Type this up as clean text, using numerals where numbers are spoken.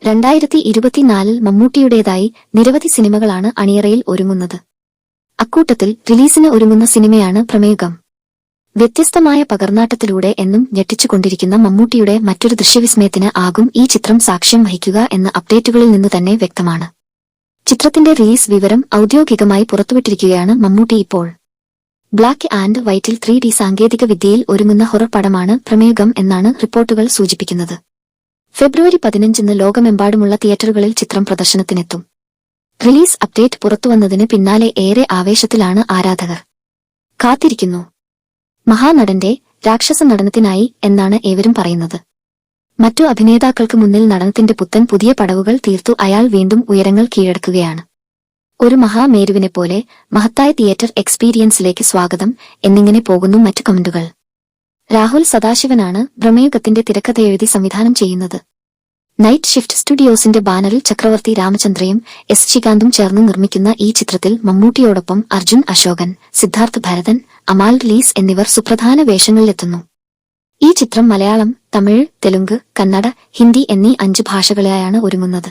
2024 മമ്മൂട്ടിയുടേതായി നിരവധി സിനിമകളാണ് അണിയറയിൽ ഒരുങ്ങുന്നത്. അക്കൂട്ടത്തിൽ റിലീസിന് ഒരുങ്ങുന്ന സിനിമയാണ് പ്രമേയുഗം. വ്യത്യസ്തമായ പകർന്നാട്ടത്തിലൂടെ എന്നും ഞെട്ടിച്ചുകൊണ്ടിരിക്കുന്ന മമ്മൂട്ടിയുടെ മറ്റൊരു ദൃശ്യവിസ്മയത്തിന് ആകും ഈ ചിത്രം സാക്ഷ്യം വഹിക്കുക എന്ന അപ്ഡേറ്റുകളിൽ നിന്നു തന്നെ വ്യക്തമാണ്. ചിത്രത്തിന്റെ റിലീസ് വിവരം ഔദ്യോഗികമായി പുറത്തുവിട്ടിരിക്കുകയാണ് മമ്മൂട്ടി ഇപ്പോൾ. ബ്ലാക്ക് ആൻഡ് വൈറ്റിൽ 3D സാങ്കേതിക വിദ്യയിൽ ഒരുങ്ങുന്ന ഹൊറർ പടമാണ് പ്രമേയുഗം എന്നാണ് റിപ്പോർട്ടുകൾ സൂചിപ്പിക്കുന്നത്. ഫെബ്രുവരി 15 ലോകമെമ്പാടുമുള്ള തിയേറ്ററുകളിൽ ചിത്രം പ്രദർശനത്തിനെത്തും. റിലീസ് അപ്ഡേറ്റ് പുറത്തുവന്നതിന് പിന്നാലെ ഏറെ ആവേശത്തിലാണ് ആരാധകർ. കാത്തിരിക്കുന്നു. മഹാനടന്റെ രാക്ഷസ നടനത്തിനായി എന്നാണ് ഏവരും പറയുന്നത്. മറ്റു അഭിനേതാക്കൾക്ക് മുന്നിൽ നടനത്തിന്റെ പുത്തൻ പുതിയ പടവുകൾ തീർത്തു അയാൾ വീണ്ടും ഉയരങ്ങൾ കീഴടക്കുകയാണ്. ഒരു മഹാമേരുവിനെപ്പോലെ മഹത്തായ തിയേറ്റർ എക്സ്പീരിയൻസിലേക്ക് സ്വാഗതം എന്നിങ്ങനെ പോകുന്നു മറ്റു കമന്റുകൾ. രാഹുൽ സദാശിവനാണ് പ്രമേയുഗത്തിന്റെ തിരക്കഥയെഴുതി സംവിധാനം ചെയ്യുന്നത്. നൈറ്റ് ഷിഫ്റ്റ് സ്റ്റുഡിയോസിന്റെ ബാനറിൽ ചക്രവർത്തി രാമചന്ദ്രയും എസ് ശ്രീകാന്തും ചേർന്ന് നിർമ്മിക്കുന്ന ഈ ചിത്രത്തിൽ മമ്മൂട്ടിയോടൊപ്പം അർജുൻ അശോകൻ, സിദ്ധാർത്ഥ് ഭരതൻ, അമാൽ ലീസ് എന്നിവർ സുപ്രധാന വേഷങ്ങളിലെത്തുന്നു. ഈ ചിത്രം മലയാളം, തമിഴ്, തെലുങ്ക്, കന്നഡ, ഹിന്ദി എന്നീ 5 ഭാഷകളിലായാണ് ഒരുങ്ങുന്നത്.